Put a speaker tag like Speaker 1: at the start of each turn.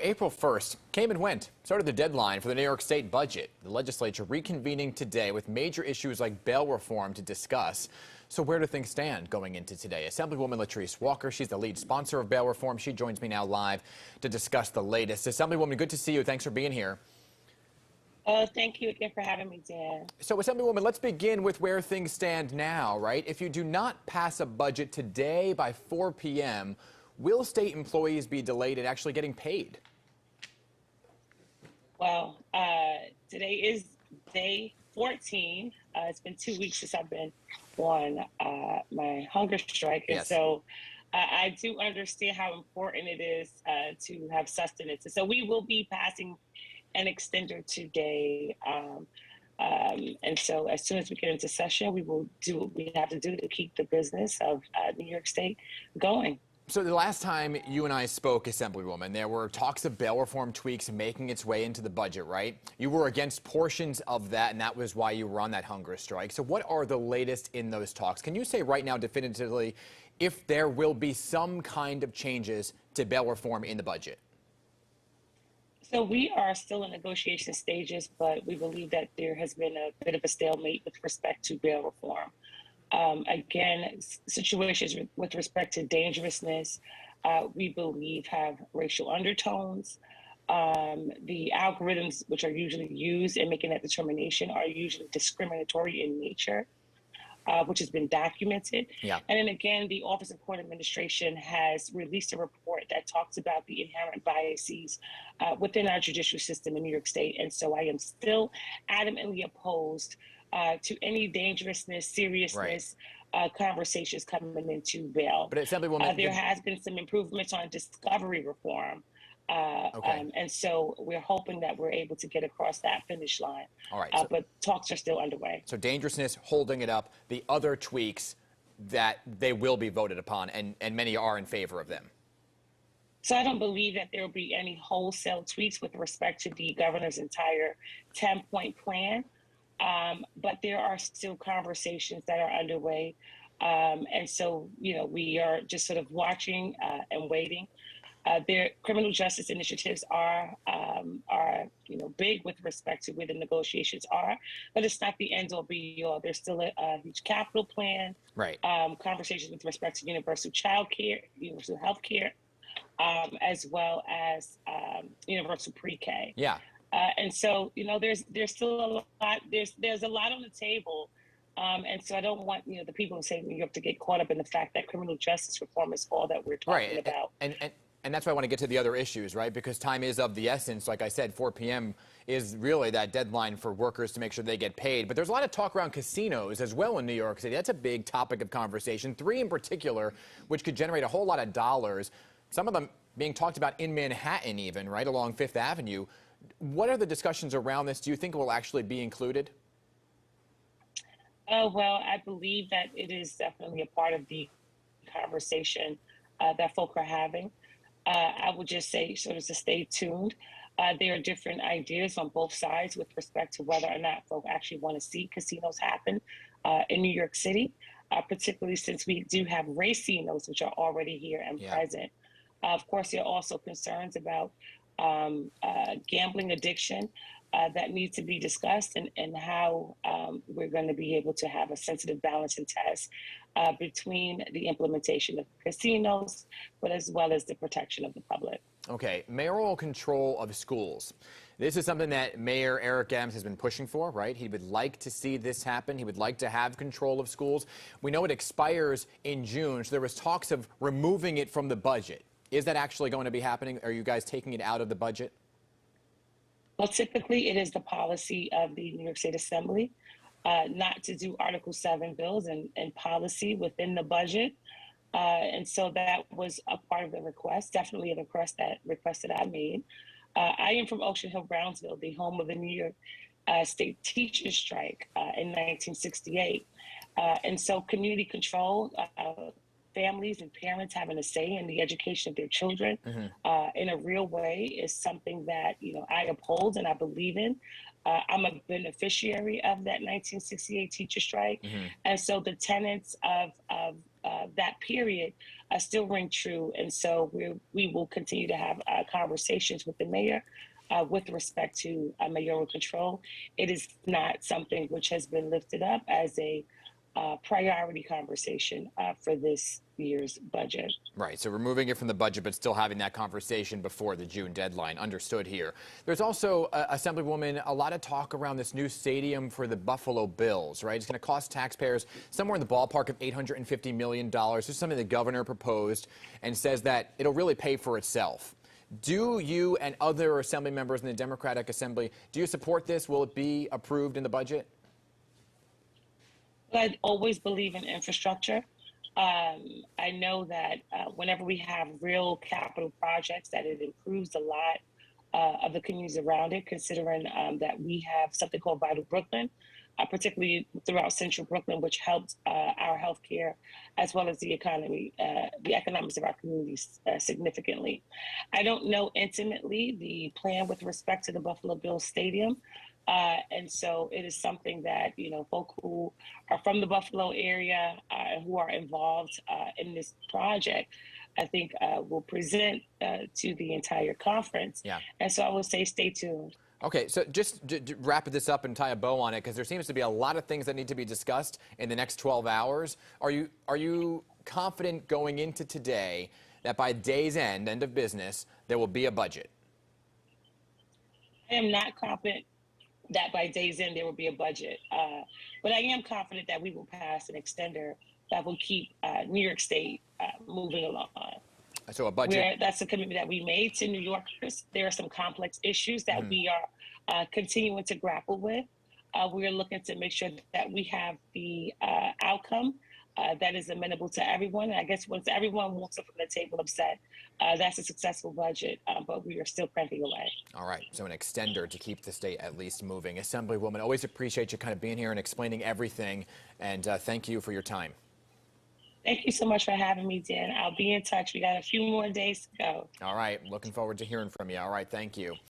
Speaker 1: April 1st came and went. So did the deadline for the New York State budget. The legislature reconvening today with major issues like bail reform to discuss. So where do things stand going into today? Assemblywoman Latrice Walker, she's the lead sponsor of bail reform. She joins me now live to discuss the latest. Assemblywoman, good to see you. Thanks for being here.
Speaker 2: Thank you again for having me, Dan.
Speaker 1: So, Assemblywoman, let's begin with where things stand now, right? If you do not pass a budget today by 4 p.m., will state employees be delayed in actually getting paid?
Speaker 2: Well, today is day 14. It's been 2 weeks since I've been on my hunger strike. And
Speaker 1: Yes.
Speaker 2: so I do understand how important it is to have sustenance. And so we will be passing an extender today. And so as soon as we get into session, we will do what we have to do to keep the business of New York State going.
Speaker 1: So the last time you and I spoke, Assemblywoman, there were talks of bail reform tweaks making its way into the budget, right? You were against portions of that, and that was why you were on that hunger strike. So what are the latest in those talks? Can you say right now definitively if there will be some kind of changes to bail reform in the budget?
Speaker 2: So we are still in negotiation stages, but we believe that there has been a bit of a stalemate with respect to bail reform. Again, situations with respect to dangerousness, we believe have racial undertones. The algorithms which are usually used in making that determination are usually discriminatory in nature, which has been documented.
Speaker 1: Yeah.
Speaker 2: And then again, the Office of Court Administration has released a report that talks about the inherent biases within our judicial system in New York State. And so I am still adamantly opposed to any dangerousness, seriousness, conversations coming into bail.
Speaker 1: But Assemblywoman,
Speaker 2: there has been some improvements on discovery reform. And so we're hoping that we're able to get across that finish line.
Speaker 1: All right.
Speaker 2: But talks are still underway.
Speaker 1: So dangerousness, holding it up, the other tweaks that they will be voted upon, and many are in favor of them.
Speaker 2: So I don't believe that there will be any wholesale tweaks with respect to the governor's entire 10-point plan. But there are still conversations that are underway. And so, we are just sort of watching and waiting. Their criminal justice initiatives are big with respect to where the negotiations are, but it's not the end all be all. There's still a huge capital plan,
Speaker 1: right?
Speaker 2: Conversations with respect to universal child care, universal health care, as well as universal pre-K.
Speaker 1: Yeah.
Speaker 2: And so, there's still a lot, there's a lot on the table. And so I don't want, the people in New York to get caught up in the fact that criminal justice reform is all that we're talking about.
Speaker 1: And that's why I want to get to the other issues, right? Because time is of the essence. Like I said, 4 p.m. is really that deadline for workers to make sure they get paid. But there's a lot of talk around casinos as well in New York City. That's a big topic of conversation. 3 in particular, which could generate a whole lot of dollars. Some of them being talked about in Manhattan even, right, along Fifth Avenue. What are the discussions around this? Do you think it will actually be included?
Speaker 2: Well, I believe that it is definitely a part of the conversation that folk are having. I would just say sort of to stay tuned. There are different ideas on both sides with respect to whether or not folk actually want to see casinos happen in New York City, particularly since we do have racinos, which are already here and present. Of course, there are also concerns about gambling addiction that needs to be discussed, and how we're going to be able to have a sensitive balance and test between the implementation of casinos, but as well as the protection of the public.
Speaker 1: Okay, mayoral control of schools. This is something that Mayor Eric Adams has been pushing for, right? He would like to see this happen. He would like to have control of schools. We know it expires in June, so there was talks of removing it from the budget. Is that actually going to be happening? Are you guys taking it out of the budget?
Speaker 2: Well, typically it is the policy of the New York State Assembly not to do Article 7 bills and policy within the budget. And so that was a part of the request, definitely a request that I made. I am from Ocean Hill, Brownsville, the home of the New York State teachers strike in 1968. And so community control, families and parents having a say in the education of their children in a real way is something that, I uphold and I believe in. I'm a beneficiary of that 1968 teacher strike. And so the tenets of that period still ring true. And so we will continue to have conversations with the mayor with respect to mayoral control. It is not something which has been lifted up as a priority conversation for this year's budget.
Speaker 1: Right, so removing it from the budget, but still having that conversation before the June deadline. Understood here. There's also, Assemblywoman, a lot of talk around this new stadium for the Buffalo Bills, right? It's going to cost taxpayers somewhere in the ballpark of $850 million. This is something the governor proposed and says that it'll really pay for itself. Do you and other Assembly members in the Democratic Assembly, do you support this? Will it be approved in the budget?
Speaker 2: I always believe in infrastructure. I know that whenever we have real capital projects, that it improves a lot of the communities around it, considering that we have something called Vital Brooklyn, particularly throughout Central Brooklyn, which helps our healthcare as well as the economy, the economics of our communities significantly. I don't know intimately the plan with respect to the Buffalo Bills Stadium. And so it is something that, you know, folk who are from the Buffalo area who are involved in this project, I think will present to the entire conference.
Speaker 1: Yeah.
Speaker 2: And so I will say stay tuned.
Speaker 1: Okay, so just to wrap this up and tie a bow on it, because there seems to be a lot of things that need to be discussed in the next 12 hours. Are you confident going into today that by day's end of business, there will be a budget?
Speaker 2: I am not confident that by day's end there will be a budget. But I am confident that we will pass an extender that will keep New York State moving along.
Speaker 1: So a budget?
Speaker 2: That's a commitment that we made to New Yorkers. There are some complex issues that we are continuing to grapple with. We are looking to make sure that we have the outcome that is amenable to everyone. And I guess once everyone walks up from the table upset, that's a successful budget, but we are still cranking away.
Speaker 1: All right, so an extender to keep the state at least moving. Assemblywoman, always appreciate you kind of being here and explaining everything, and thank you for your time.
Speaker 2: Thank you so much for having me, Dan. I'll be in touch. We got a few more days to go.
Speaker 1: All right, looking forward to hearing from you. All right, thank you.